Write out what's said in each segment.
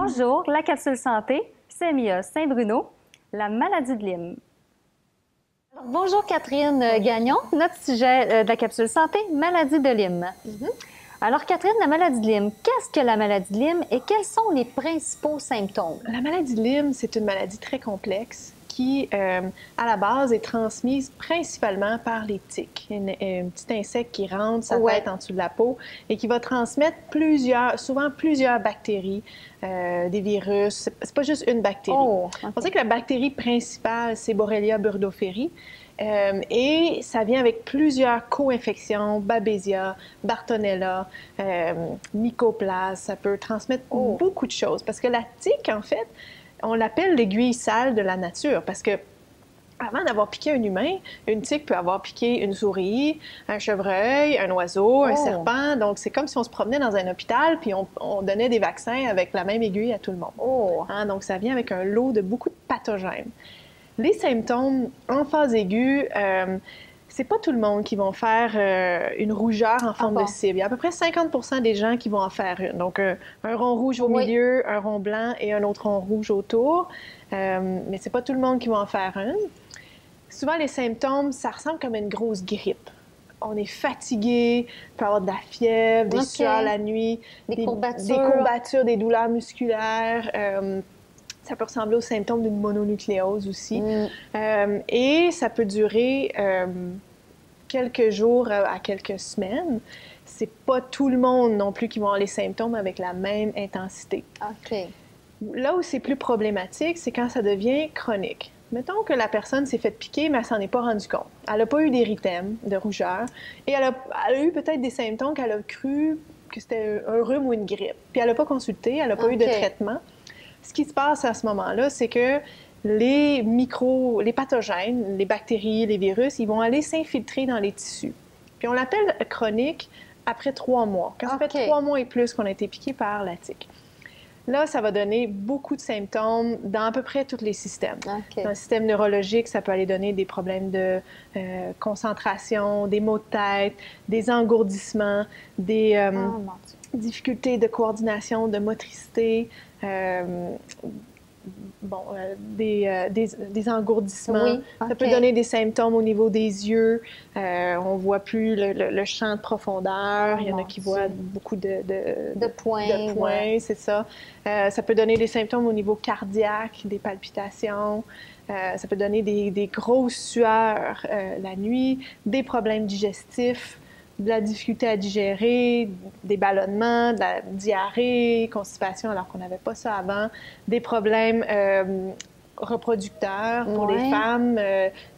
Bonjour, la capsule santé, Sémia Saint-Bruno, la maladie de Lyme. Alors, bonjour Catherine Gagnon, notre sujet de la capsule santé, maladie de Lyme. Alors Catherine, la maladie de Lyme, qu'est-ce que la maladie de Lyme et quels sont les principaux symptômes? La maladie de Lyme, c'est une maladie très complexe qui, à la base, est transmise principalement par les tiques. Un petit insecte qui rentre sa tête en dessous de la peau et qui va transmettre souvent plusieurs bactéries, des virus. C'est pas juste une bactérie. On sait que la bactérie principale, c'est Borrelia burgdorferi. Et ça vient avec plusieurs co-infections, Babesia, Bartonella, Mycoplasme. Ça peut transmettre beaucoup de choses. Parce que la tique, en fait, on l'appelle l'aiguille sale de la nature. Parce que avant d'avoir piqué un humain, une tique peut avoir piqué une souris, un chevreuil, un oiseau, un serpent. Donc, c'est comme si on se promenait dans un hôpital puis on donnait des vaccins avec la même aiguille à tout le monde. Donc, ça vient avec un lot de beaucoup de pathogènes. Les symptômes en phase aiguë, c'est pas tout le monde qui vont faire une rougeur en forme de cible. Il y a à peu près 50% des gens qui vont en faire une. Donc, un rond rouge au milieu, un rond blanc et un autre rond rouge autour. Mais c'est pas tout le monde qui va en faire une. Souvent, les symptômes, ça ressemble comme une grosse grippe. On est fatigué, on peut avoir de la fièvre, des sueurs la nuit, des courbatures, des douleurs musculaires. Ça peut ressembler aux symptômes d'une mononucléose aussi. Et ça peut durer quelques jours à quelques semaines. C'est pas tout le monde non plus qui va avoir les symptômes avec la même intensité. Là où c'est plus problématique, c'est quand ça devient chronique. Mettons que la personne s'est fait piquer, mais elle s'en est pas rendue compte. Elle n'a pas eu d'érythème, de rougeur, et elle a eu peut-être des symptômes qu'elle a cru que c'était un rhume ou une grippe. Puis elle n'a pas consulté, elle n'a pas eu de traitement. Ce qui se passe à ce moment-là, c'est que les pathogènes, les bactéries, les virus, ils vont aller s'infiltrer dans les tissus. Puis on l'appelle chronique après 3 mois. Quand ça fait 3 mois et plus qu'on a été piqué par la tique. Là, ça va donner beaucoup de symptômes dans à peu près tous les systèmes. Dans le système neurologique, ça peut aller donner des problèmes de concentration, des maux de tête, des engourdissements, des difficultés de coordination, de motricité, des engourdissements. Ça peut donner des symptômes au niveau des yeux. On ne voit plus le champ de profondeur. Il y en a qui voient beaucoup de points, c'est ça. Ça peut donner des symptômes au niveau cardiaque, des palpitations. Ça peut donner des grosses sueurs la nuit, des problèmes digestifs, de la difficulté à digérer, des ballonnements, de la diarrhée, constipation alors qu'on n'avait pas ça avant, des problèmes reproducteurs pour les femmes,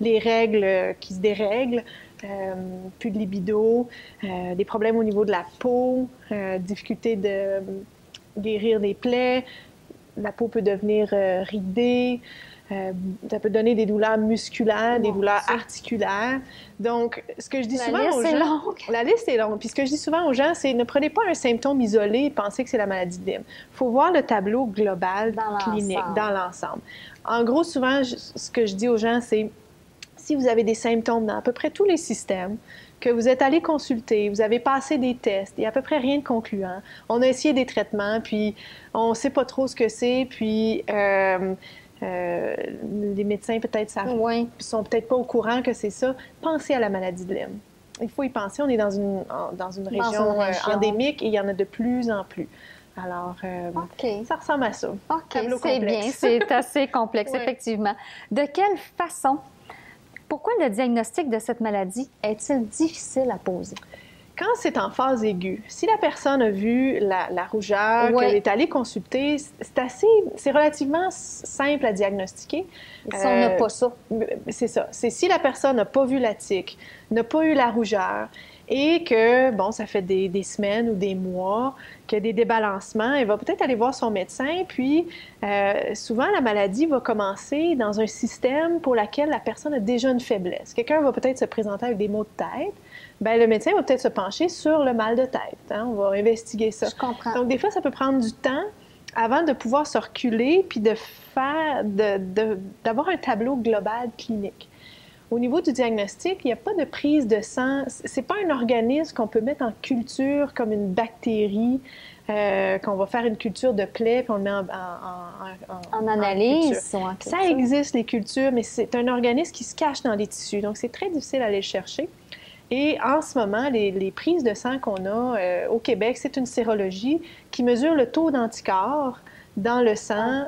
les règles qui se dérèglent, plus de libido, des problèmes au niveau de la peau, difficulté de guérir des plaies, la peau peut devenir ridée. Ça peut donner des douleurs musculaires, des douleurs articulaires. Donc, ce que je dis souvent aux gens... La liste est longue. Puis ce que je dis souvent aux gens, c'est ne prenez pas un symptôme isolé et pensez que c'est la maladie de Lyme. Il faut voir le tableau global clinique dans l'ensemble. En gros, souvent, ce que je dis aux gens, c'est si vous avez des symptômes dans à peu près tous les systèmes, que vous êtes allé consulter, vous avez passé des tests, il n'y a à peu près rien de concluant. On a essayé des traitements, puis on ne sait pas trop ce que c'est, puis... les médecins peut-être sont peut-être pas au courant que c'est ça. Pensez à la maladie de Lyme. Il faut y penser. On est dans une région endémique et il y en a de plus en plus. Alors, ça ressemble à ça. C'est bien, c'est assez complexe, effectivement. De quelle façon, pourquoi le diagnostic de cette maladie est-il difficile à poser? Quand c'est en phase aiguë, si la personne a vu la rougeur, qu'elle est allée consulter, c'est relativement simple à diagnostiquer. Si on n'a pas ça. C'est ça. C'est si la personne n'a pas vu la tique, n'a pas eu la rougeur et que, bon, ça fait des semaines ou des mois qu'il y a des débalancements, elle va peut-être aller voir son médecin, puis souvent la maladie va commencer dans un système pour lequel la personne a déjà une faiblesse. Quelqu'un va peut-être se présenter avec des maux de tête. Bien, le médecin va peut-être se pencher sur le mal de tête. On va investiguer ça. Je comprends. Donc, des fois, ça peut prendre du temps avant de pouvoir se reculer puis d'avoir un tableau global clinique. Au niveau du diagnostic, il n'y a pas de prise de sang. C'est pas un organisme qu'on peut mettre en culture comme une bactérie, qu'on va faire une culture de plaie puis on le met en analyse. Ça existe, les cultures, mais c'est un organisme qui se cache dans les tissus. Donc, c'est très difficile d'aller le chercher. Et en ce moment, les prises de sang qu'on a au Québec, c'est une sérologie qui mesure le taux d'anticorps dans le sang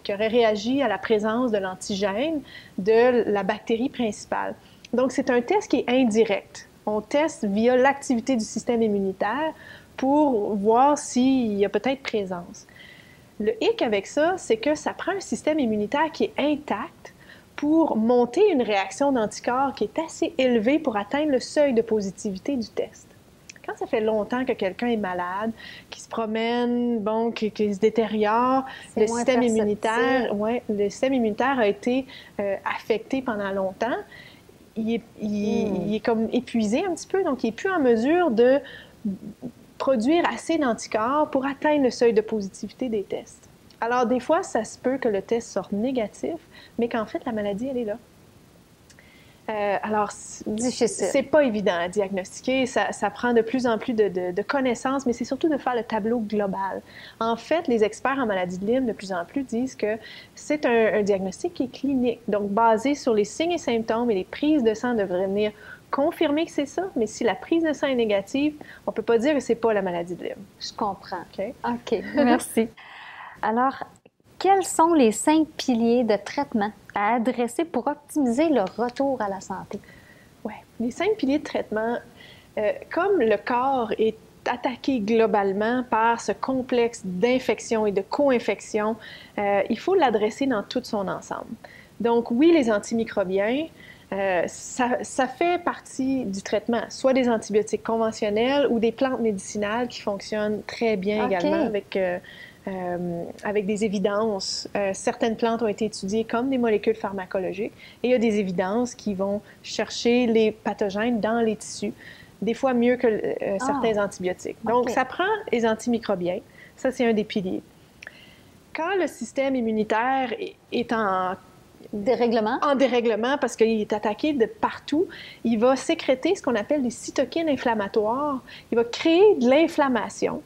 qui aurait réagi à la présence de l'antigène de la bactérie principale. Donc, c'est un test qui est indirect. On teste via l'activité du système immunitaire pour voir s'il y a peut-être présence. Le hic avec ça, c'est que ça prend un système immunitaire qui est intact pour monter une réaction d'anticorps qui est assez élevée pour atteindre le seuil de positivité du test. Quand ça fait longtemps que quelqu'un est malade, qui se promène, qui se détériore, le système immunitaire a été affecté pendant longtemps. Il est comme épuisé un petit peu, donc il n'est plus en mesure de produire assez d'anticorps pour atteindre le seuil de positivité des tests. Alors, des fois, ça se peut que le test sorte négatif, mais qu'en fait, la maladie, elle est là. Alors, c'est pas évident à diagnostiquer. Ça prend de plus en plus de connaissances, mais c'est surtout de faire le tableau global. En fait, les experts en maladie de Lyme, de plus en plus, disent que c'est un diagnostic qui est clinique, donc basé sur les signes et symptômes, et les prises de sang devraient venir confirmer que c'est ça, mais si la prise de sang est négative, on ne peut pas dire que c'est pas la maladie de Lyme. Je comprends. OK, merci. Alors, quels sont les 5 piliers de traitement à adresser pour optimiser le retour à la santé? Oui, les 5 piliers de traitement, comme le corps est attaqué globalement par ce complexe d'infection et de co-infection, il faut l'adresser dans tout son ensemble. Donc oui, les antimicrobiens, ça fait partie du traitement, soit des antibiotiques conventionnels ou des plantes médicinales qui fonctionnent très bien également avec des évidences. Certaines plantes ont été étudiées comme des molécules pharmacologiques et il y a des évidences qui vont chercher les pathogènes dans les tissus, des fois mieux que certains antibiotiques. Donc, ça prend les antimicrobiens. Ça, c'est un des piliers. Quand le système immunitaire est en dérèglement parce qu'il est attaqué de partout, il va sécréter ce qu'on appelle des cytokines inflammatoires. Il va créer de l'inflammation.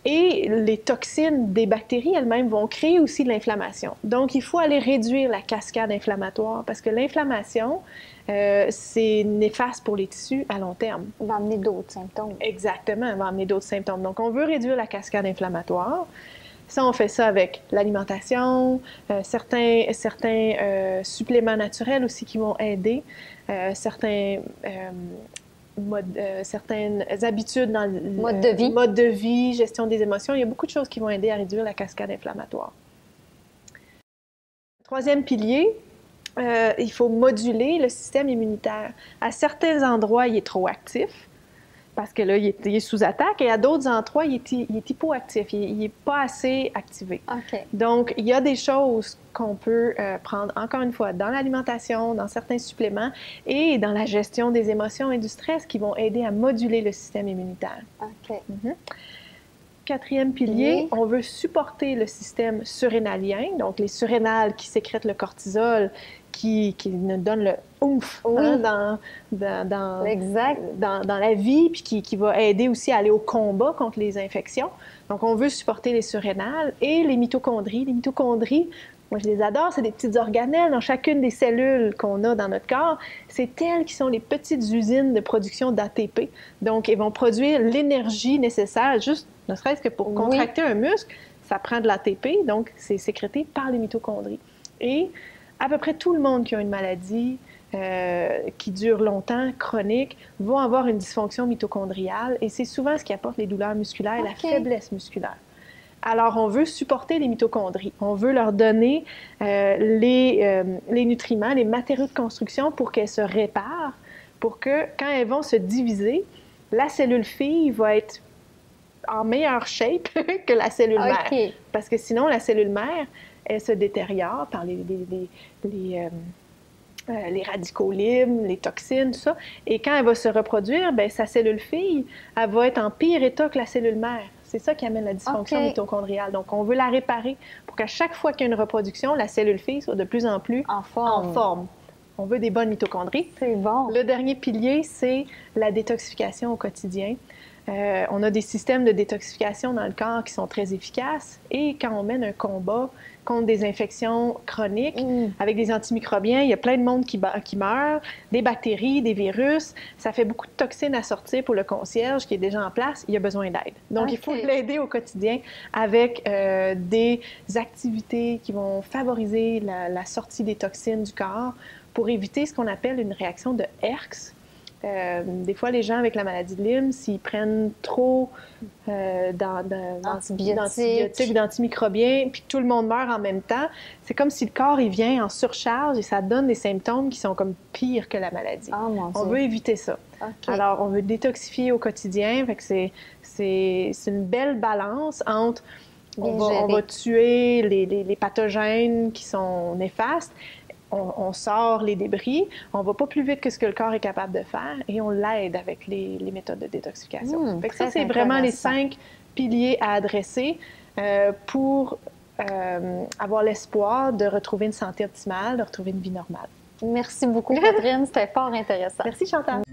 Et les toxines des bactéries elles-mêmes vont créer aussi de l'inflammation. Donc, il faut aller réduire la cascade inflammatoire parce que l'inflammation, c'est néfaste pour les tissus à long terme. Ça va amener d'autres symptômes. Exactement, ça va amener d'autres symptômes. Donc, on veut réduire la cascade inflammatoire. Ça, on fait ça avec l'alimentation, certains suppléments naturels aussi qui vont aider, certaines habitudes dans le mode de vie, gestion des émotions. Il y a beaucoup de choses qui vont aider à réduire la cascade inflammatoire. Troisième pilier, il faut moduler le système immunitaire. À certains endroits, il est trop actif, parce que là, il est sous attaque, et à d'autres endroits, il est hypoactif, il n'est pas assez activé. Donc, il y a des choses qu'on peut prendre, encore une fois, dans l'alimentation, dans certains suppléments, et dans la gestion des émotions et du stress qui vont aider à moduler le système immunitaire. Quatrième pilier, on veut supporter le système surrénalien, donc les surrénales qui sécrètent le cortisol, qui nous donne le oomph dans la vie, puis qui va aider aussi à aller au combat contre les infections. Donc, on veut supporter les surrénales et les mitochondries. Les mitochondries, moi, je les adore, c'est des petites organelles dans chacune des cellules qu'on a dans notre corps. C'est elles qui sont les petites usines de production d'ATP. Donc, elles vont produire l'énergie nécessaire, juste ne serait-ce que pour contracter un muscle, ça prend de l'ATP, donc c'est sécrété par les mitochondries. Et à peu près tout le monde qui a une maladie qui dure longtemps, chronique, va avoir une dysfonction mitochondriale et c'est souvent ce qui apporte les douleurs musculaires et la faiblesse musculaire. Alors, on veut supporter les mitochondries. On veut leur donner les nutriments, les matériaux de construction pour qu'elles se réparent, pour que, quand elles vont se diviser, la cellule fille va être en meilleure shape que la cellule mère. Parce que sinon, la cellule mère, elle se détériore par les radicaux libres, les toxines, tout ça. Et quand elle va se reproduire, bien, sa cellule fille, elle va être en pire état que la cellule mère. C'est ça qui amène la dysfonction mitochondriale. Donc, on veut la réparer pour qu'à chaque fois qu'il y a une reproduction, la cellule fille soit de plus en plus en forme. on veut des bonnes mitochondries. C'est bon. Le dernier pilier, c'est la détoxification au quotidien. On a des systèmes de détoxification dans le corps qui sont très efficaces et quand on mène un combat contre des infections chroniques avec des antimicrobiens, il y a plein de monde qui meurt, des bactéries, des virus. Ça fait beaucoup de toxines à sortir pour le concierge qui est déjà en place. Il a besoin d'aide. Donc, il faut l'aider au quotidien avec des activités qui vont favoriser la sortie des toxines du corps pour éviter ce qu'on appelle une réaction de Herx. Des fois, les gens avec la maladie de Lyme, s'ils prennent trop d'antibiotiques, d'antimicrobiens, puis que tout le monde meurt en même temps, c'est comme si le corps il vient en surcharge et ça donne des symptômes qui sont comme pires que la maladie. Oh, mon Dieu. On veut éviter ça. Okay. Alors, on veut détoxifier au quotidien. Fait que c'est une belle balance entre on va tuer les pathogènes qui sont néfastes. On sort les débris, on va pas plus vite que ce que le corps est capable de faire et on l'aide avec les méthodes de détoxification. Fait que ça, c'est vraiment les 5 piliers à adresser pour avoir l'espoir de retrouver une santé optimale, de retrouver une vie normale. Merci beaucoup, Catherine. C'était fort intéressant. Merci, Chantal.